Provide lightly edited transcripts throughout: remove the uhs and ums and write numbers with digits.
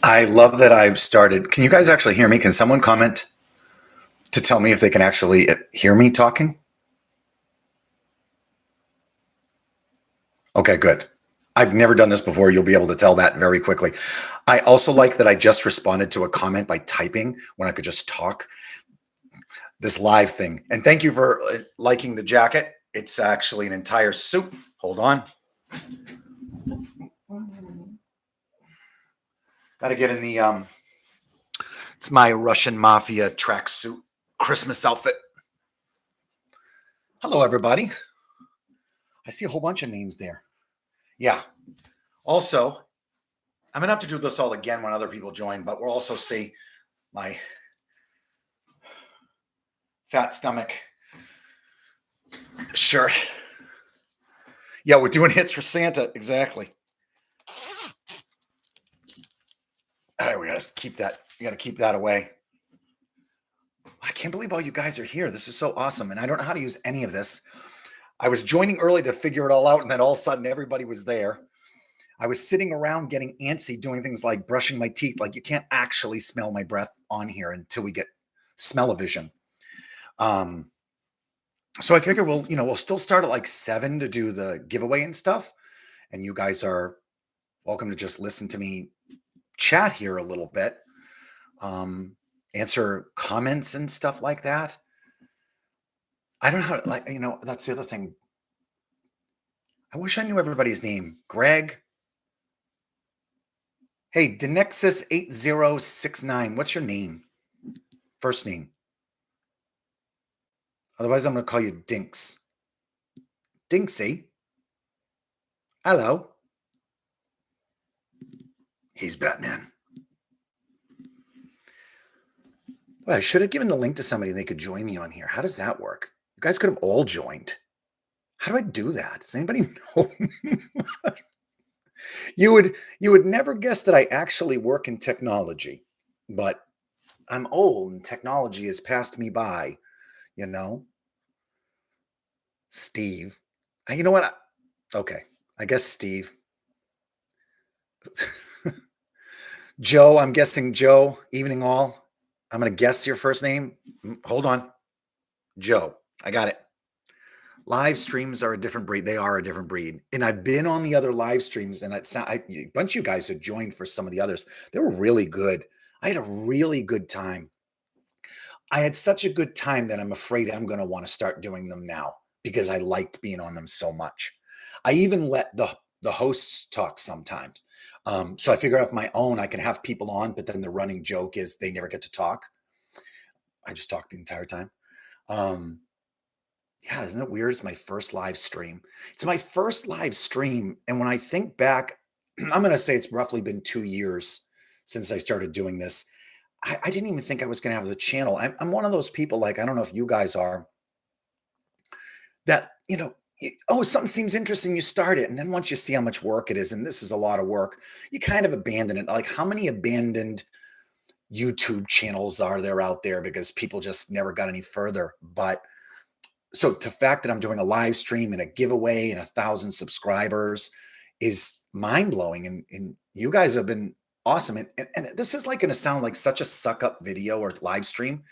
I love that I've started. Can you guys actually hear me? Can someone comment to tell me if they can actually hear me talking? Okay, good. I've never done this before. You'll be able to tell that very quickly. I also like that I just responded to a comment by typing when I could just talk. This live thing. And thank you for liking the jacket. It's actually an entire suit. Hold on. Got to get in the it's my Russian mafia tracksuit Christmas outfit. Hello everybody. I see a whole bunch of names there. Yeah. Also, I'm gonna have to do this all again when other people join, but we'll also see my fat stomach shirt. Yeah, we're doing hits for Santa. Exactly. All right, we gotta keep that. You gotta keep that away. I can't believe all you guys are here. This is so awesome. And I don't know how to use any of this. I was joining early to figure it all out, and then all of a sudden everybody was there. I was sitting around getting antsy doing things like brushing my teeth. Like you can't actually smell my breath on here until we get smell-o-vision. So I figure we'll still start at like 7 to do the giveaway and stuff. And you guys are welcome to just listen to me chat here a little bit. Answer comments and stuff like that. I don't know how, that's the other thing. I wish I knew everybody's name. Greg. Hey, Denexus8069. What's your name? First name. Otherwise, I'm going to call you Dinks. Dinksy. Hello. He's Batman. Well, I should have given the link to somebody and they could join me on here. How does that work? You guys could have all joined. How do I do that? Does anybody know? You would never guess that I actually work in technology, but I'm old and technology has passed me by, you know? Steve. You know what? Okay. I guess Steve. Joe, I'm guessing Joe, evening all. I'm going to guess your first name. Hold on. Joe. I got it. Live streams are a different breed. They are a different breed. And I've been on the other live streams, and a bunch of you guys had joined for some of the others. They were really good. I had a really good time. I had such a good time that I'm afraid I'm going to want to start doing them now because I liked being on them so much. I even let the hosts talk sometimes. So I figure out my own, I can have people on, but then the running joke is they never get to talk. I just talk the entire time. Yeah, isn't it weird? It's my first live stream. It's my first live stream. And when I think back, I'm going to say it's roughly been 2 years since I started doing this. I didn't even think I was going to have the channel. I'm one of those people, like, I don't know if you guys are, that, oh, something seems interesting, you start it. And then once you see how much work it is, and this is a lot of work, you kind of abandon it. Like, how many abandoned YouTube channels are there out there because people just never got any further? But so the fact that I'm doing a live stream and a giveaway and 1,000 subscribers is mind blowing. And you guys have been awesome. And this is like going to sound like such a suck up video or live stream.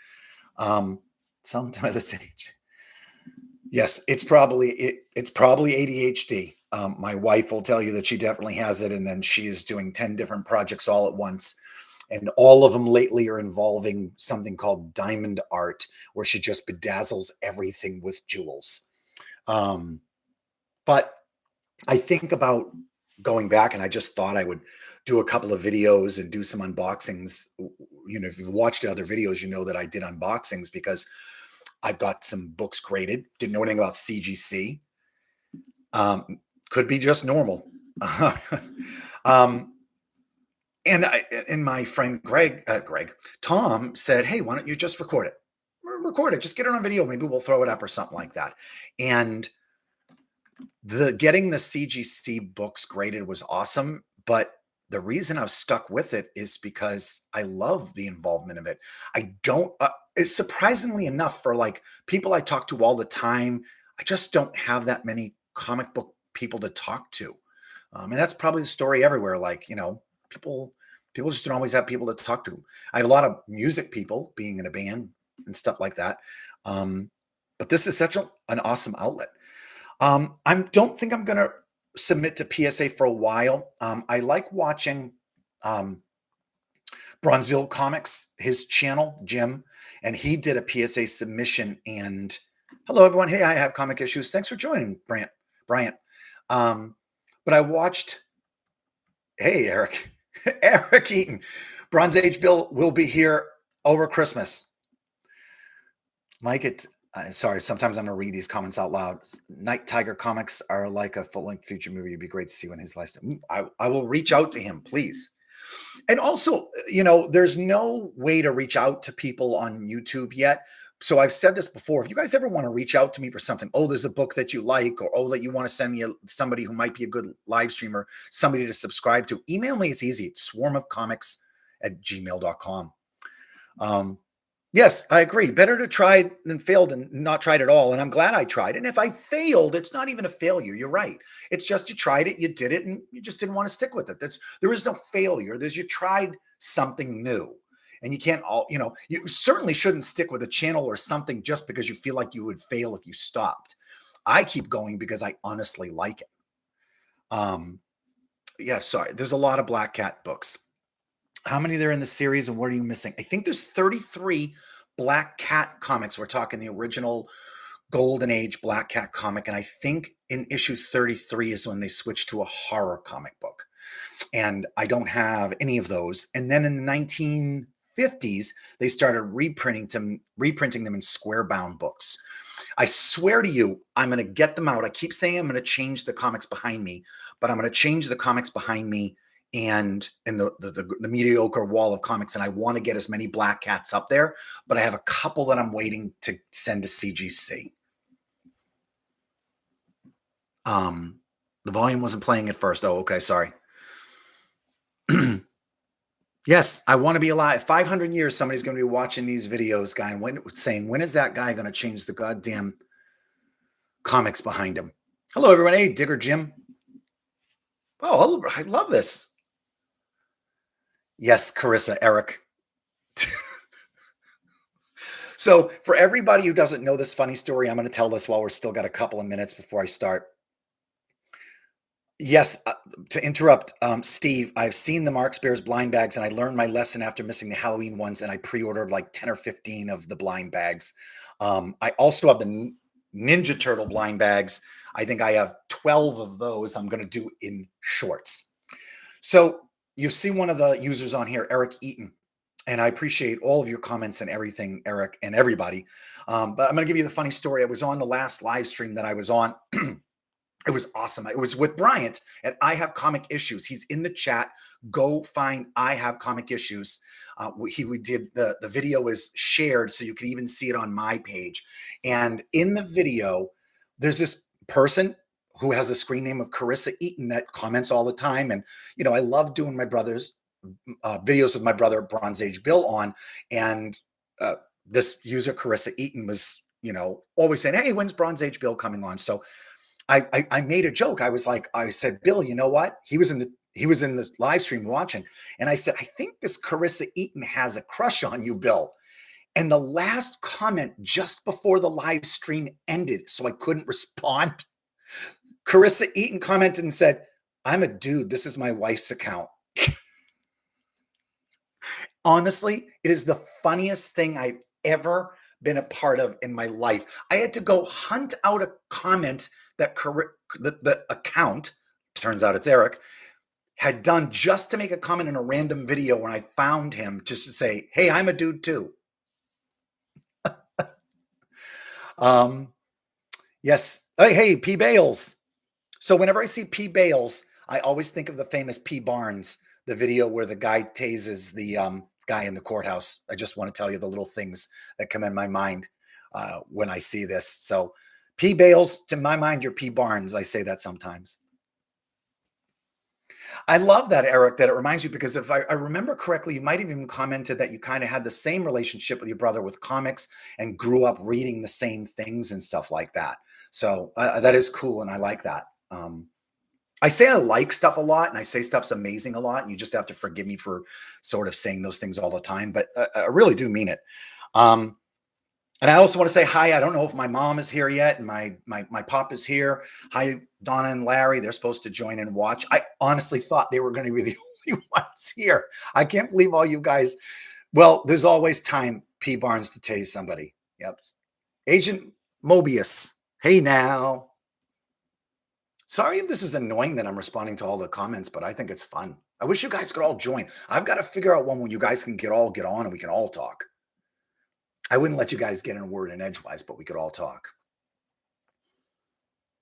Sometime at this age. Yes, it's probably ADHD. My wife will tell you that she definitely has it. And then she is doing 10 different projects all at once. And all of them lately are involving something called diamond art, where she just bedazzles everything with jewels. But I think about going back, and I just thought I would do a couple of videos and do some unboxings. If you've watched other videos, you know that I did unboxings because I've got some books graded. Didn't know anything about CGC. Could be just normal. And my friend Tom said, hey, why don't you just record it? Record it. Just get it on video. Maybe we'll throw it up or something like that. And getting the CGC books graded was awesome. But the reason I've stuck with it is because I love the involvement of it. I don't, it's surprisingly enough for like people I talk to all the time, I just don't have that many comic book people to talk to. And that's probably the story everywhere. Like, people People just don't always have people to talk to. I have a lot of music people being in a band and stuff like that. Um, but this is such an awesome outlet. I don't think I'm going to submit to PSA for a while. I like watching Bronzeville Comics, his channel, Jim, and he did a PSA submission. And hello, everyone. Hey, I have comic issues. Thanks for joining, Bryant. But I watched. Hey, Eric. Eric Eaton. Bronze Age Bill will be here over Christmas. Mike, sorry, sometimes I'm going to read these comments out loud. Night Tiger comics are like a full-length future movie. It'd be great to see when his last. I will reach out to him, please. And also, there's no way to reach out to people on YouTube yet. So I've said this before. If you guys ever want to reach out to me for something, there's a book that you like, or that you want to send me somebody who might be a good live streamer, somebody to subscribe to, email me. It's easy. It's swarmofcomics@gmail.com. Yes, I agree. Better to try than fail than not tried at all. And I'm glad I tried. And if I failed, it's not even a failure. You're right. It's just you tried it, you did it, and you just didn't want to stick with it. There is no failure. You tried something new. And you can't you certainly shouldn't stick with a channel or something just because you feel like you would fail if you stopped. I keep going because I honestly like it. Yeah, sorry. There's a lot of Black Cat books. How many there in the series, and what are you missing? I think there's 33 Black Cat comics. We're talking the original Golden Age Black Cat comic. And I think in issue 33 is when they switched to a horror comic book. And I don't have any of those. And then in the 1950s, they started reprinting them in square bound books. I swear to you, I'm going to get them out. I keep saying I'm going to change the comics behind me, but I'm going to change the comics behind me and the mediocre wall of comics. And I want to get as many Black Cats up there, but I have a couple that I'm waiting to send to CGC. The volume wasn't playing at first. Oh, okay. Sorry. Yes, I want to be alive. 500 years, somebody's going to be watching these videos, guy, and when is that guy going to change the goddamn comics behind him? Hello, everyone. Hey, Digger Jim. Oh, I love this. Yes, Carissa, Eric. So for everybody who doesn't know this funny story, I'm going to tell this while we're still got a couple of minutes before I start. Yes, to interrupt, Steve, I've seen the Mark Spears blind bags, and I learned my lesson after missing the Halloween ones, and I pre-ordered like 10 or 15 of the blind bags. I also have the Ninja Turtle blind bags. I think I have 12 of those I'm going to do in shorts. So you see one of the users on here, Eric Eaton, and I appreciate all of your comments and everything, Eric, and everybody. But I'm going to give you the funny story. I was on the last live stream that I was on. It was awesome. It was with Bryant at I Have Comic Issues. He's in the chat. Go find I Have Comic Issues. We did the video is shared, so you can even see it on my page. And in the video, there's this person who has the screen name of Carissa Eaton that comments all the time. And, I love doing my brother's videos with my brother Bronze Age Bill on. And this user, Carissa Eaton, was, always saying, hey, when's Bronze Age Bill coming on? So I made a joke. I said, Bill, you know what? He was in the live stream watching. And I said, I think this Carissa Eaton has a crush on you, Bill. And the last comment just before the live stream ended, so I couldn't respond, Carissa Eaton commented and said, I'm a dude. This is my wife's account. Honestly, it is the funniest thing I've ever been a part of in my life. I had to go hunt out a comment that the account, turns out it's Eric, had done just to make a comment in a random video when I found him, just to say, hey, I'm a dude too. Yes. Hey, P. Bales. So whenever I see P. Bales, I always think of the famous P. Barnes, the video where the guy tases the guy in the courthouse. I just want to tell you the little things that come in my mind when I see this. So P. Bales, to my mind, you're P. Barnes. I say that sometimes. I love that, Eric, that it reminds you, because if I remember correctly, you might have even commented that you kind of had the same relationship with your brother with comics and grew up reading the same things and stuff like that. So that is cool, and I like that. I say I like stuff a lot and I say stuff's amazing a lot. And you just have to forgive me for sort of saying those things all the time, but I really do mean it. Um, and I also want to say hi. I don't know if my mom is here yet, and my pop is here. Hi, Donna and Larry. They're supposed to join and watch. I honestly thought they were going to be the only ones here. I can't believe all you guys. Well, there's always time, P. Barnes, to tase somebody. Yep. Agent Mobius. Hey now. Sorry if this is annoying that I'm responding to all the comments, but I think it's fun. I wish you guys could all join. I've got to figure out one when you guys can get on and we can all talk. I wouldn't let you guys get in a word in edgewise, but we could all talk.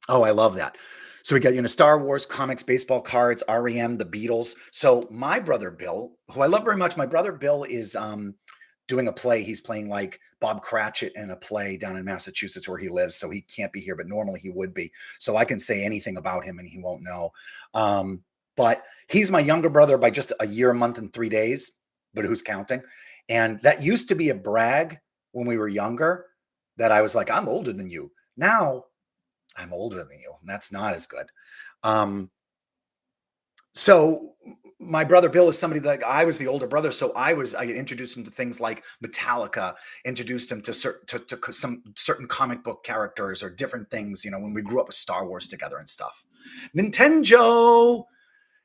Oh, I love that. So we got, Star Wars, comics, baseball cards, REM, the Beatles. So my brother Bill, who I love very much, my brother Bill is doing a play. He's playing like Bob Cratchit in a play down in Massachusetts where he lives. So he can't be here, but normally he would be. So I can say anything about him and he won't know. But he's my younger brother by just a year, a month, and 3 days, but who's counting? And that used to be a brag when we were younger that I was like, I'm older than you. Now I'm older than you. And that's not as good. So my brother Bill is somebody that I was the older brother. So I introduced him to things like Metallica, introduced him to some certain comic book characters or different things, when we grew up with Star Wars together and stuff. Nintendo.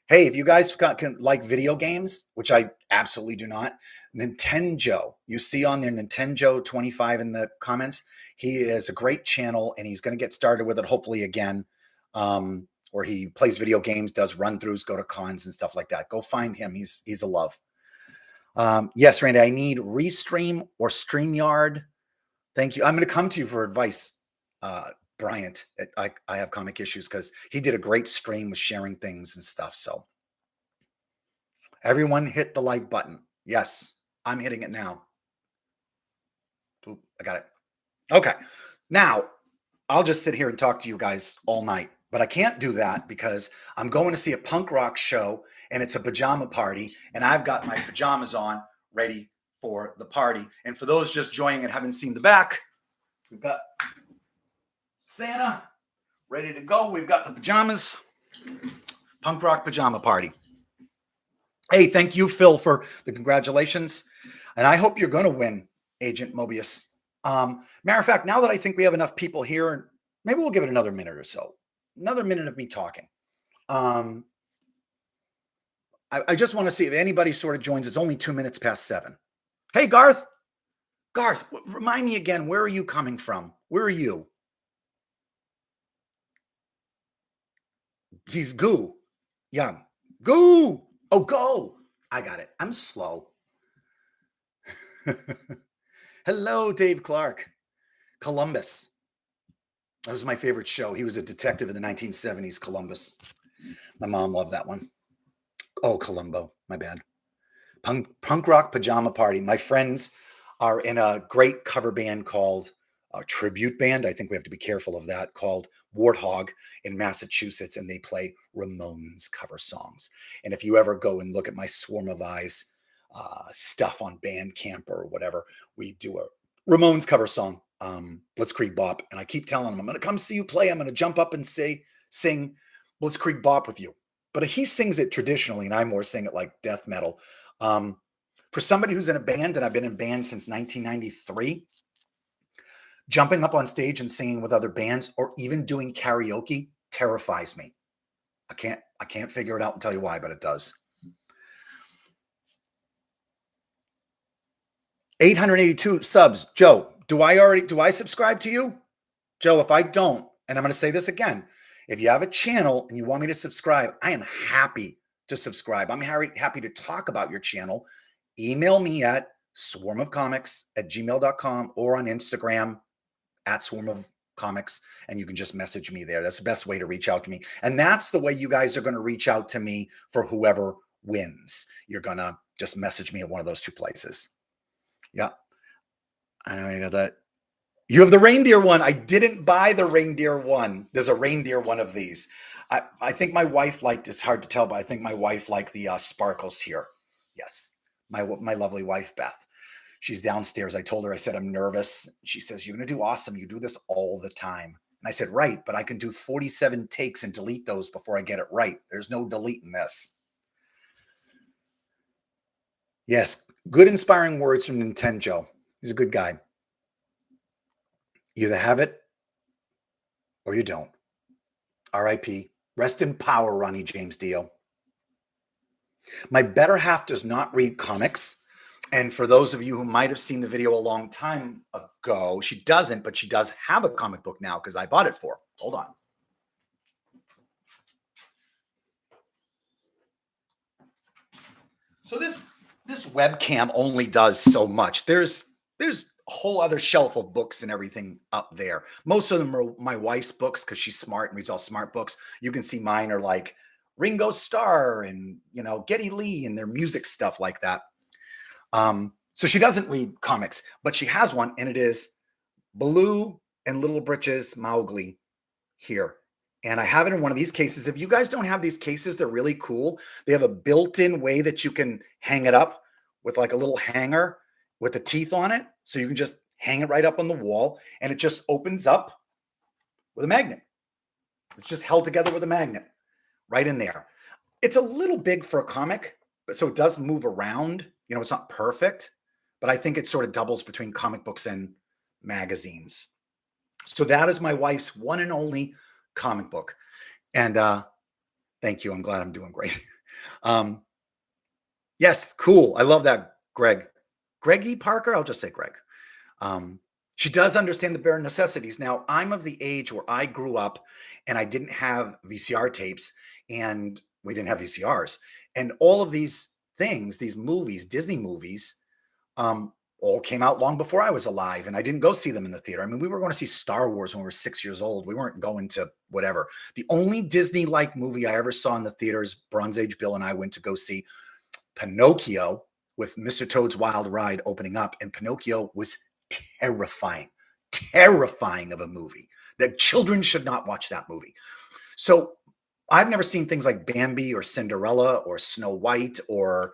Hey, if you guys can like video games, which I absolutely do not, Nintendo, you see on there Nintendo 25 in the comments. He is a great channel and he's going to get started with it hopefully again. Where he plays video games, does run-throughs, go to cons and stuff like that. Go find him. He's a love. Yes, Randy, I need Restream or StreamYard. Thank you. I'm going to come to you for advice, Bryant. I have comic issues because he did a great stream with sharing things and stuff. So everyone hit the like button. Yes, I'm hitting it now. Oop, I got it. Okay. Now, I'll just sit here and talk to you guys all night. But I can't do that because I'm going to see a punk rock show and it's a pajama party. And I've got my pajamas on ready for the party. And for those just joining and haven't seen the back, we've got Santa ready to go. We've got the pajamas, punk rock pajama party. Hey, thank you, Phil, for the congratulations. And I hope you're going to win, Agent Mobius. Matter of fact, now that I think we have enough people here, maybe we'll give it another minute or so. Another minute of me talking. I just want to see if anybody sort of joins. It's only 2 minutes past 7. Hey, Garth. Garth, remind me again, where are you coming from? Where are you? He's Goo. Yeah. Goo. Oh, go. I got it. I'm slow. Hello, Dave Clark. Columbus. That was my favorite show. He was a detective in the 1970s, Columbus. My mom loved that one. Oh, Columbo. My bad. Punk rock pajama party. My friends are in a great cover band called a tribute band. I think we have to be careful of that, called Warthog in Massachusetts. And they play Ramones cover songs. And if you ever go and look at my Swarm of Eyes stuff on Bandcamp or whatever, we do a Ramones cover song. Blitzkrieg Bop, and I keep telling him, I'm going to come see you play. I'm going to jump up and sing Blitzkrieg Bop with you. But he sings it traditionally, and I more sing it like death metal. For somebody who's in a band, and I've been in bands since 1993, jumping up on stage and singing with other bands, or even doing karaoke, terrifies me. I can't figure it out and tell you why, but it does. 882 subs. Joe, do I subscribe to you? Joe, if I don't, and I'm going to say this again, if you have a channel and you want me to subscribe, I am happy to subscribe. I'm happy to talk about your channel. Email me at swarmofcomics@gmail.com or on Instagram at swarmofcomics, and you can just message me there. That's the best way to reach out to me. And that's the way you guys are going to reach out to me for whoever wins. You're going to just message me at one of those two places. Yeah. I know you got that. You have the reindeer one. I didn't buy the reindeer one. There's a reindeer one of these. I think my wife liked, it's hard to tell, but I think my wife liked the sparkles here. Yes. My lovely wife, Beth. She's downstairs. I told her, I said, I'm nervous. She says, you're going to do awesome. You do this all the time. And I said, right, but I can do 47 takes and delete those before I get it right. There's no deleting this. Yes, good inspiring words from Nintendo. He's a good guy. You either have it or you don't. R.I.P. Rest in power, Ronnie James Dio. My better half does not read comics. And for those of you who might have seen the video a long time ago, she doesn't, but she does have a comic book now because I bought it for her. Hold on. So this webcam only does so much. There's a whole other shelf of books and everything up there. Most of them are my wife's books because she's smart and reads all smart books. You can see mine are like Ringo Starr and Geddy Lee and their music stuff like that. So she doesn't read comics, but she has one, and it is Baloo and Little Britches Mowgli here. And I have it in one of these cases. If you guys don't have these cases, they're really cool. They have a built-in way that you can hang it up with like a little hanger with the teeth on it. So you can just hang it right up on the wall, and it just opens up with a magnet. It's just held together with a magnet right in there. It's a little big for a comic, but so it does move around. It's not perfect, but I think it sort of doubles between comic books and magazines. So that is my wife's one and only comic book. And thank you. I'm glad I'm doing great. Yes, cool. I love that, Greg. Greg E. Parker? I'll just say Greg. She does understand the bare necessities. Now, I'm of the age where I grew up and I didn't have VCR tapes and we didn't have VCRs. And all of these things, these movies, Disney movies, all came out long before I was alive, and I didn't go see them in the theater. I mean, we were going to see Star Wars when we were 6 years old. We weren't going to whatever. The only Disney-like movie I ever saw in the theaters, Bronze Age Bill and I went to go see Pinocchio with Mr. Toad's Wild Ride opening up, and Pinocchio was terrifying of a movie. That children should not watch that movie. So I've never seen things like Bambi or Cinderella or Snow White or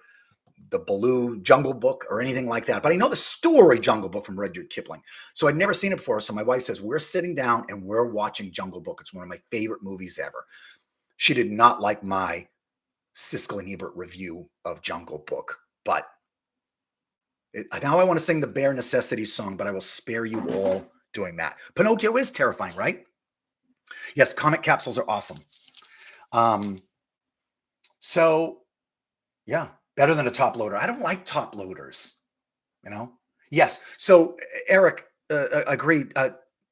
the Baloo Jungle Book or anything like that. But I know the story Jungle Book from Rudyard Kipling. So I'd never seen it before. So my wife says, we're sitting down and we're watching Jungle Book. It's one of my favorite movies ever. She did not like my Siskel and Ebert review of Jungle Book. But now I want to sing the Bare Necessities song, but I will spare you all doing that. Pinocchio is terrifying, right? Yes, comic capsules are awesome. So, yeah. Better than a top loader. I don't like top loaders, Yes. So Eric agreed.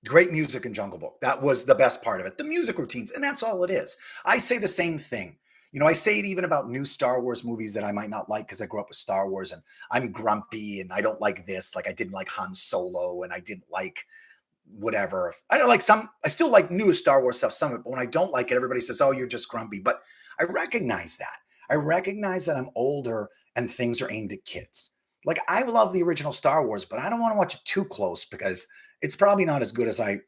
Great music in Jungle Book. That was the best part of it. The music routines, and that's all it is. I say the same thing. I say it even about new Star Wars movies that I might not like because I grew up with Star Wars and I'm grumpy and I don't like this. Like I didn't like Han Solo and I didn't like whatever. I don't like some. I still like new Star Wars stuff, some of it, but when I don't like it, everybody says, "Oh, you're just grumpy." But I recognize that. I recognize that I'm older and things are aimed at kids. Like I love the original Star Wars, but I don't want to watch it too close because it's probably not as good as I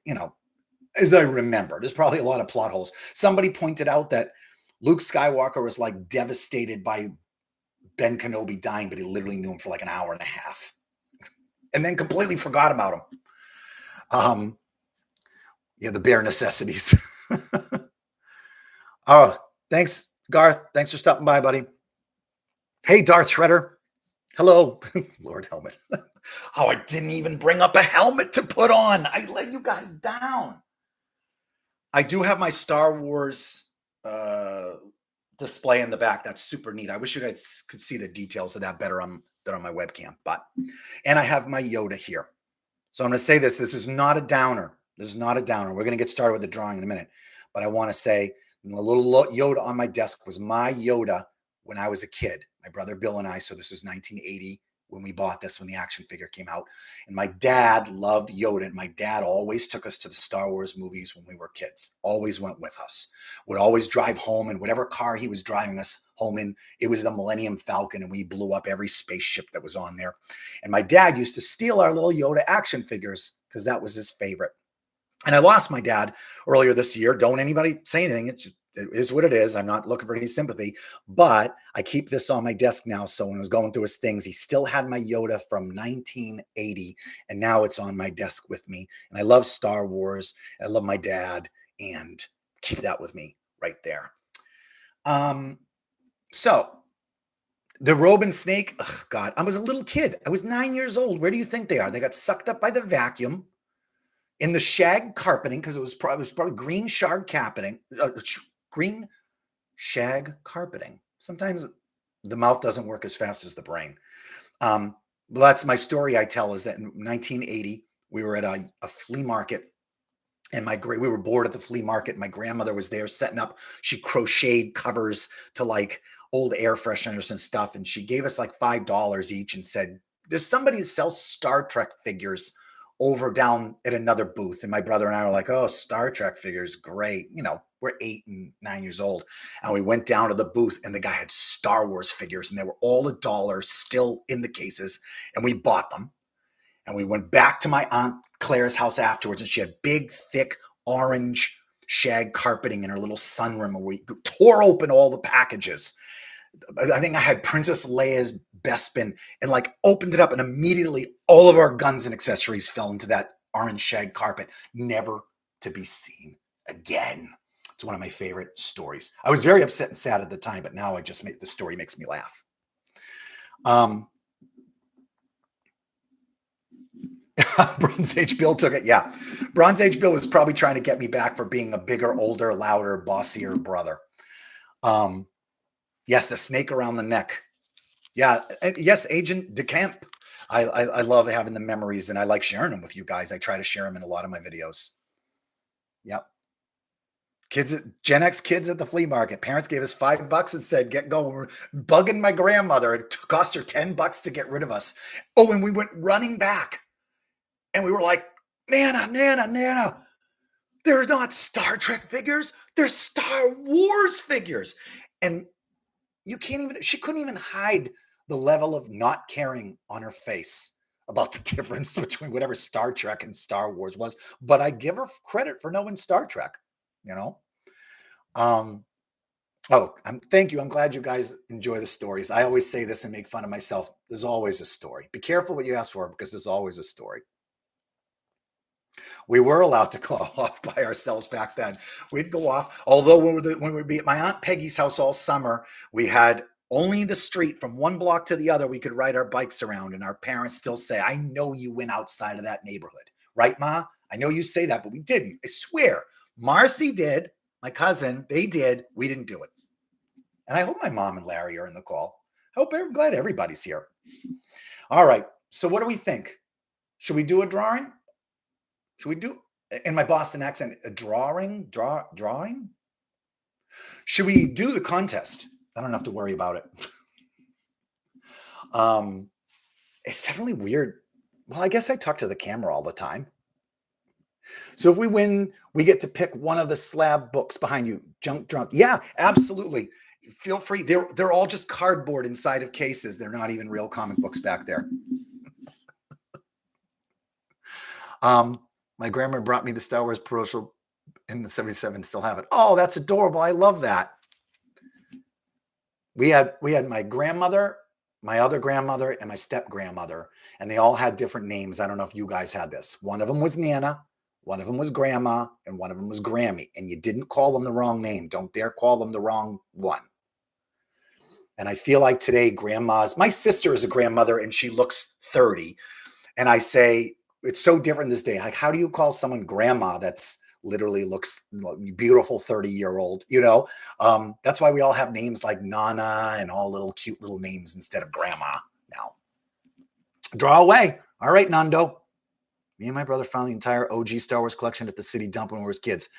remember. There's probably a lot of plot holes. Somebody pointed out that Luke Skywalker was like devastated by Ben Kenobi dying, but he literally knew him for like an hour and a half and then completely forgot about him. Yeah, the bare necessities. Oh, thanks, Garth. Thanks for stopping by, buddy. Hey, Darth Shredder. Hello. Lord helmet. Oh, I didn't even bring up a helmet to put on. I let you guys down. I do have my Star Wars display in the back. That's super neat. I wish you guys could see the details of that better on my webcam. And I have my Yoda here. So I'm going to say this. This is not a downer. This is not a downer. We're going to get started with the drawing in a minute. But I want to say the little Yoda on my desk was my Yoda when I was a kid. My brother Bill and I. So this was 1980 when we bought this, when the action figure came out. And my dad loved Yoda. And my dad always took us to the Star Wars movies when we were kids. Always went with us. Would always drive home. And whatever car he was driving us home in, it was the Millennium Falcon. And we blew up every spaceship that was on there. And my dad used to steal our little Yoda action figures because that was his favorite. And I lost my dad earlier this year. Don't anybody say anything. it is what it is. I'm not looking for any sympathy, but I keep this on my desk now. So when I was going through his things, he still had my Yoda from 1980, and now it's on my desk with me. And I love Star Wars. I love my dad, and keep that with me right there. So the robe and snake, oh God, I was a little kid. I was 9 years old. Where do you think they are? They got sucked up by the vacuum in the shag carpeting, because it was probably green shag carpeting, green shag carpeting. Sometimes the mouth doesn't work as fast as the brain. Well, that's my story I tell, is that in 1980, we were at a flea market, and we were bored at the flea market. My grandmother was there setting up. She crocheted covers to like old air fresheners and stuff. And she gave us like $5 each and said, there's somebody who sells Star Trek figures over down at another booth. And my brother and I were like, oh, Star Trek figures, great. You know, we're 8 and 9 years old. And we went down to the booth, and the guy had Star Wars figures, and they were all $1 still in the cases. And we bought them. And we went back to my Aunt Claire's house afterwards, and she had big, thick, orange shag carpeting in her little sunroom, where we tore open all the packages. I think I had Princess Leia's Bespin, and like opened it up, and immediately all of our guns and accessories fell into that orange shag carpet, never to be seen again. It's one of my favorite stories. I was very upset and sad at the time, but now the story makes me laugh. Bronze Age Bill took it. Yeah. Bronze Age Bill was probably trying to get me back for being a bigger, older, louder, bossier brother. Yes, the snake around the neck. Yeah. Yes, Agent DeCamp. I love having the memories, and I like sharing them with you guys. I try to share them in a lot of my videos. Yep. Gen X kids at the flea market. Parents gave us $5 and said, get going. We're bugging my grandmother. It cost her $10 to get rid of us. Oh, and we went running back. And we were like, Nana, they're not Star Trek figures. They're Star Wars figures. And she couldn't even hide the level of not caring on her face about the difference between whatever Star Trek and Star Wars was. But I give her credit for knowing Star Trek, you know? Thank you. I'm glad you guys enjoy the stories. I always say this and make fun of myself. There's always a story. Be careful what you ask for, because there's always a story. We were allowed to go off by ourselves back then. We'd go off. Although when we'd be at my Aunt Peggy's house all summer, we had only the street from one block to the other we could ride our bikes around. And our parents still say, I know you went outside of that neighborhood. Right, Ma? I know you say that, but we didn't. I swear. Marcy did. My cousin, they did. We didn't do it. And I hope my mom and Larry are in the call. I'm glad everybody's here. All right. So what do we think? Should we do a drawing? Should we do, in my Boston accent, a drawing? Should we do the contest? I don't have to worry about it. It's definitely weird. Well, I guess I talk to the camera all the time. So if we win, we get to pick one of the slab books behind you. Junk Drunk. Yeah, absolutely. Feel free. They're all just cardboard inside of cases. They're not even real comic books back there. My grandma brought me the Star Wars promotional in the 77, still have it. Oh, that's adorable. I love that. We had my grandmother, my other grandmother, and my step grandmother, and they all had different names. I don't know if you guys had this. One of them was Nana, one of them was Grandma, and one of them was Grammy. And you didn't call them the wrong name. Don't dare call them the wrong one. And I feel like today, my sister is a grandmother, and she looks 30. And I say, it's so different this day. Like, how do you call someone grandma that's literally looks beautiful 30-year-old, you know? That's why we all have names like Nana and all little cute little names instead of grandma now. Draw away. All right, Nando. Me and my brother found the entire OG Star Wars collection at the city dump when we were kids.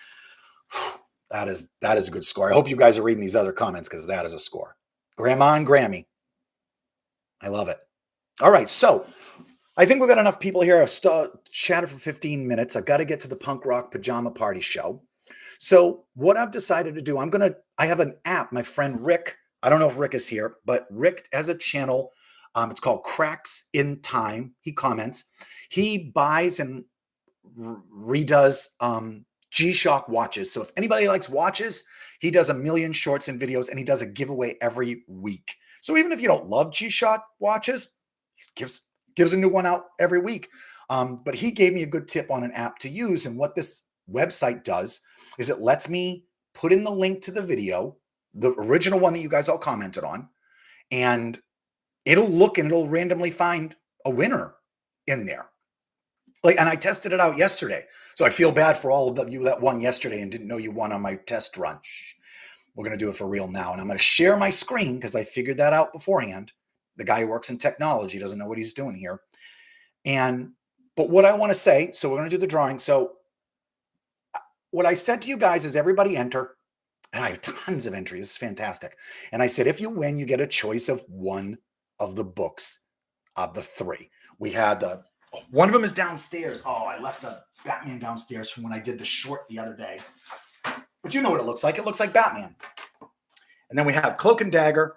That is a good score. I hope you guys are reading these other comments, because that is a score. Grandma and Grammy. I love it. All right, so I think we've got enough people here. I've chatted for 15 minutes. I've got to get to the punk rock pajama party show. So what I've decided to do, I have an app. My friend Rick, I don't know if Rick is here, but Rick has a channel. It's called Cracks in Time. He comments. He buys and redoes G-Shock watches. So if anybody likes watches, he does a million shorts and videos, and he does a giveaway every week. So even if you don't love G-Shock watches, he gives a new one out every week. But he gave me a good tip on an app to use. And what this website does is it lets me put in the link to the video, the original one that you guys all commented on, and it'll look and it'll randomly find a winner in there. Like, and I tested it out yesterday. So I feel bad for all of you that won yesterday and didn't know you won on my test run. We're going to do it for real now. And I'm going to share my screen because I figured that out beforehand. The guy who works in technology doesn't know what he's doing here. But what I want to say, so we're going to do the drawing. So what I said to you guys is everybody enter. And I have tons of entries. It's fantastic. And I said, if you win, you get a choice of one of the books of the three. We had one of them is downstairs. Oh, I left the Batman downstairs from when I did the short the other day. But you know what it looks like. It looks like Batman. And then we have Cloak and Dagger.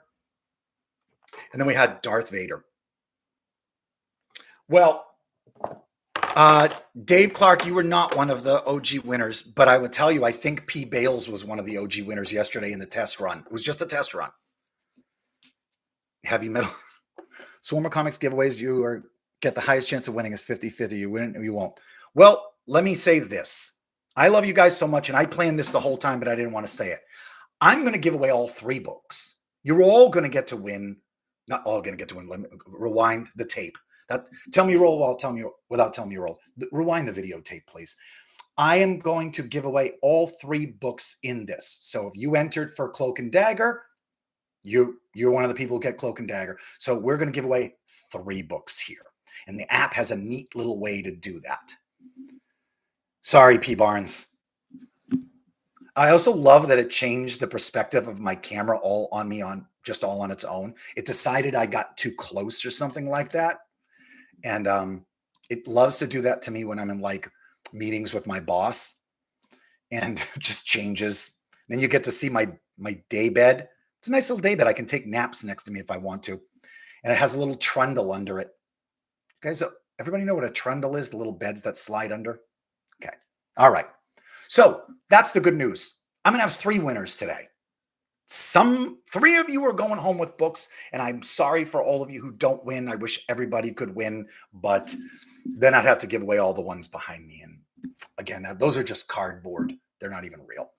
And then we had Darth Vader. Well, Dave Clark, you were not one of the OG winners, but I would tell you, I think P. Bales was one of the OG winners yesterday in the test run. It was just a test run. Heavy metal. Swarmer Comics giveaways, get the highest chance of winning is 50-50. You win or you won't. Well, let me say this. I love you guys so much, and I planned this the whole time, but I didn't want to say it. I'm going to give away all three books. You're all going to get to win. Not all going to get to win. Let me rewind the tape. Tell me roll without telling me roll. Rewind the videotape, please. I am going to give away all three books in this. So if you entered for Cloak and Dagger, you're one of the people who get Cloak and Dagger. So we're going to give away three books here. And the app has a neat little way to do that. Sorry, P. Barnes. I also love that it changed the perspective of my camera all on its own. It decided I got too close or something like that. And it loves to do that to me when I'm in like meetings with my boss, and just changes. Then you get to see my day bed. It's a nice little day bed. I can take naps next to me if I want to. And it has a little trundle under it. Guys, everybody know what a trundle is? The little beds that slide under? Okay. All right. So that's the good news. I'm going to have three winners today. Three of you are going home with books, and I'm sorry for all of you who don't win. I wish everybody could win, but then I'd have to give away all the ones behind me. And again, those are just cardboard. They're not even real.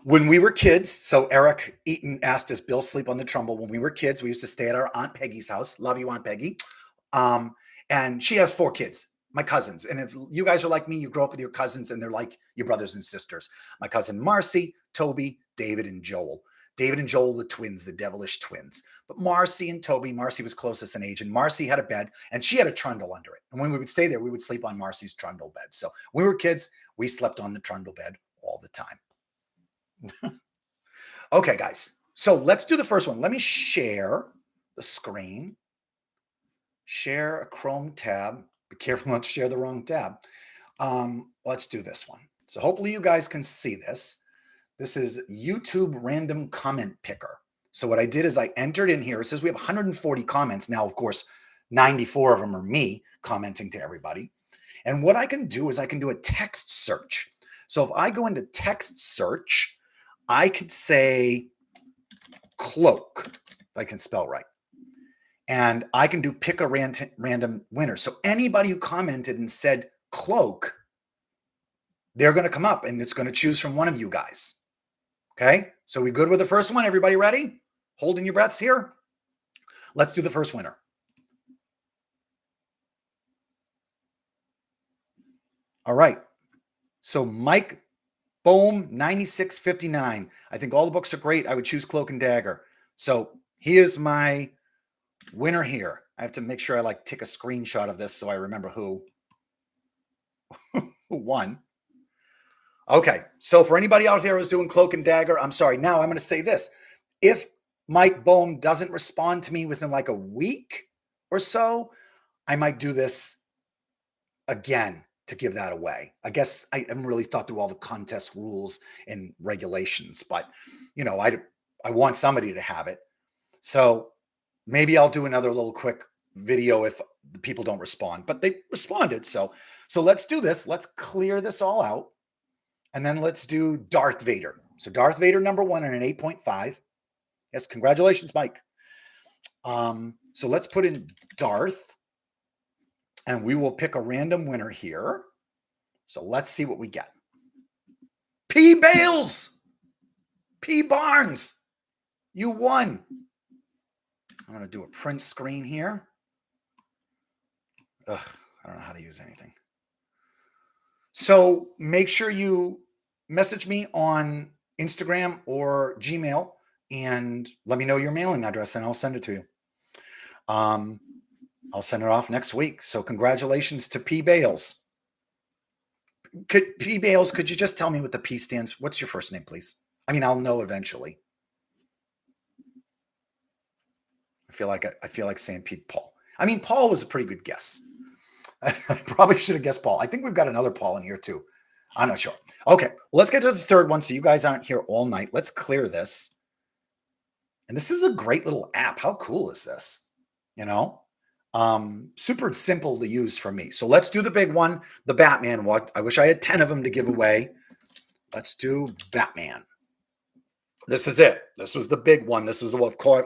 When we were kids, so Eric Eaton asked, does Bill sleep on the Trumbull? When we were kids, we used to stay at our Aunt Peggy's house. Love you, Aunt Peggy. And she has 4 kids, my cousins. And if you guys are like me, you grow up with your cousins and they're like your brothers and sisters. My cousin Marcy, Toby, David, and Joel. David and Joel, the twins, the devilish twins. But Marcy and Toby, Marcy was closest in age, and Marcy had a bed, and she had a trundle under it. And when we would stay there, we would sleep on Marcy's trundle bed. So when we were kids, we slept on the trundle bed all the time. Okay, guys. So let's do the first one. Let me share the screen. Share a Chrome tab. Be careful not to share the wrong tab. Let's do this one. So hopefully you guys can see this. This is YouTube random comment picker. So what I did is I entered in here. It says we have 140 comments. Now, of course, 94 of them are me commenting to everybody. And what I can do is I can do a text search. So if I go into text search, I could say cloak, if I can spell right. And I can do pick a random winner. So anybody who commented and said cloak, they're going to come up and it's going to choose from one of you guys. Okay, so we good with the first one? Everybody ready? Holding your breaths here? Let's do the first winner. All right. So Mike Bohm, 9659. I think all the books are great. I would choose Cloak and Dagger. So he is my winner here. I have to make sure I take a screenshot of this so I remember who won. Okay, so for anybody out there who's doing Cloak and Dagger, I'm sorry. Now I'm going to say this. If Mike Bohm doesn't respond to me within like a week or so, I might do this again to give that away. I guess I haven't really thought through all the contest rules and regulations, but you know, I want somebody to have it. So maybe I'll do another little quick video if the people don't respond, but they responded. So let's do this. Let's clear this all out. And then let's do Darth Vader. So Darth Vader number 1 and an 8.5. Yes, congratulations, Mike. So let's put in Darth, and we will pick a random winner here. So let's see what we get. P. Bales, P. Barnes, you won. I'm going to do a print screen here. Ugh, I don't know how to use anything. So make sure you message me on Instagram or Gmail and let me know your mailing address and I'll send it to you. I'll send it off next week. So congratulations to P. Bales. P. Bales, could you just tell me what the P stands for? What's your first name, please? I mean, I'll know eventually. I feel like saying Pete Paul. I mean, Paul was a pretty good guess. I probably should have guessed Paul. I think we've got another Paul in here too. I'm not sure. Okay, well, let's get to the third one so you guys aren't here all night. Let's clear this. And this is a great little app. How cool is this? You know, super simple to use for me. So let's do the big one, the Batman one. I wish I had 10 of them to give away. Let's do Batman. This is it. This was the big one. This was, of course,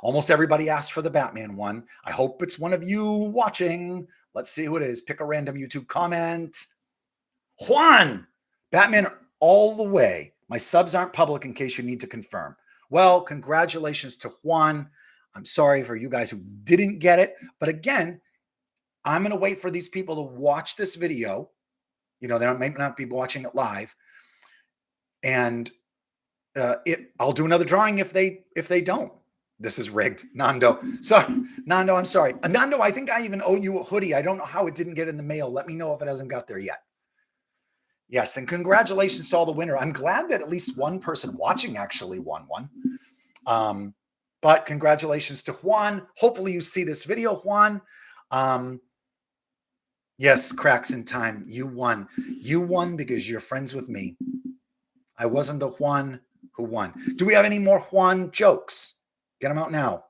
almost everybody asked for the Batman one. I hope it's one of you watching. Let's see who it is. Pick a random YouTube comment. Juan, Batman all the way. My subs aren't public in case you need to confirm. Well, congratulations to Juan. I'm sorry for you guys who didn't get it. But again, I'm going to wait for these people to watch this video. You know, they may not be watching it live. And I'll do another drawing if they don't. This is rigged, Nando. So Nando, I'm sorry. Nando, I think I even owe you a hoodie. I don't know how it didn't get in the mail. Let me know if it hasn't got there yet. Yes, and congratulations to all the winner. I'm glad that at least one person watching actually won one. But congratulations to Juan. Hopefully you see this video, Juan. Yes, cracks in time. You won. You won because you're friends with me. I wasn't the Juan who won. Do we have any more Juan jokes? Get them out now.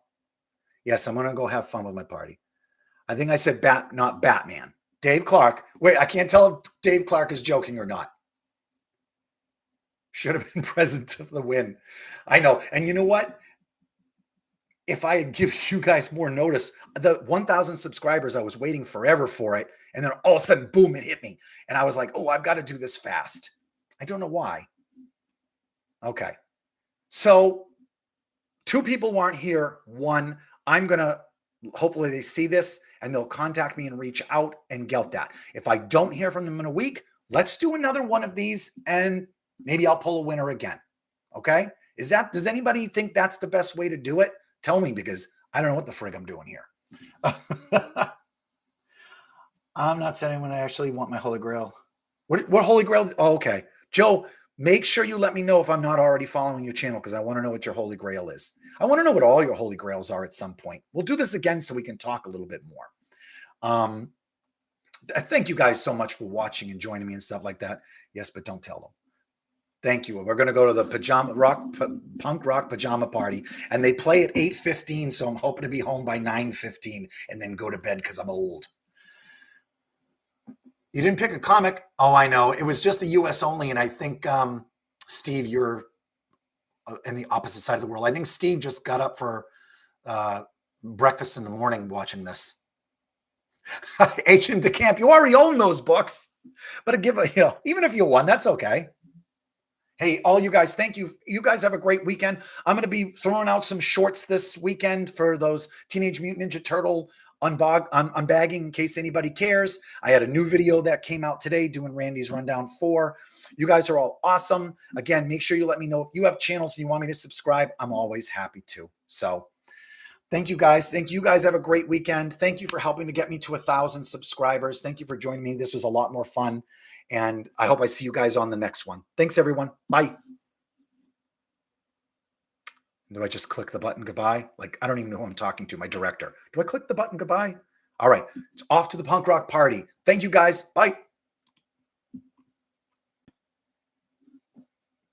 Yes, I'm going to go have fun with my party. I think I said not Batman. Dave Clark. Wait, I can't tell if Dave Clark is joking or not. Should have been present to the win. I know. And you know what? If I had given you guys more notice, the 1,000 subscribers, I was waiting forever for it. And then all of a sudden, boom, it hit me. And I was like, oh, I've got to do this fast. I don't know why. Okay. So 2 people who aren't here. 1, I'm going to, hopefully they see this and they'll contact me and reach out and get that. If I don't hear from them in a week, let's do another one of these and maybe I'll pull a winner again. Okay. Does anybody think that's the best way to do it? Tell me, because I don't know what the frig I'm doing here. I'm not saying when I actually want my Holy Grail. What Holy Grail? Oh, okay. Joe, make sure you let me know if I'm not already following your channel, because I want to know what your Holy Grail is. I want to know what all your Holy Grails are at some point. We'll do this again so we can talk a little bit more. I thank you guys so much for watching and joining me and stuff like that. Yes, but don't tell them. Thank you. We're going to go to the punk rock pajama party, and they play at 8:15, so I'm hoping to be home by 9:15 and then go to bed because I'm old. You didn't pick a comic? Oh, I know. It was just the U.S. only, and I think, Steve, you're in the opposite side of the world. I think Steve just got up for breakfast in the morning watching this. Agent DeCamp, you already own those books, but even if you won, that's okay. Hey, all you guys, thank you. You guys have a great weekend. I'm going to be throwing out some shorts this weekend for those Teenage Mutant Ninja Turtle unbagging in case anybody cares. I had a new video that came out today doing Randy's Rundown 4. You guys are all awesome. Again, make sure you let me know if you have channels and you want me to subscribe. I'm always happy to. So thank you guys. Thank you guys. Have a great weekend. Thank you for helping to get me to 1,000 subscribers. Thank you for joining me. This was a lot more fun. And I hope I see you guys on the next one. Thanks, everyone. Bye. Do I just click the button goodbye? Like, I don't even know who I'm talking to, my director. Do I click the button goodbye? All right. It's off to the punk rock party. Thank you, guys. Bye.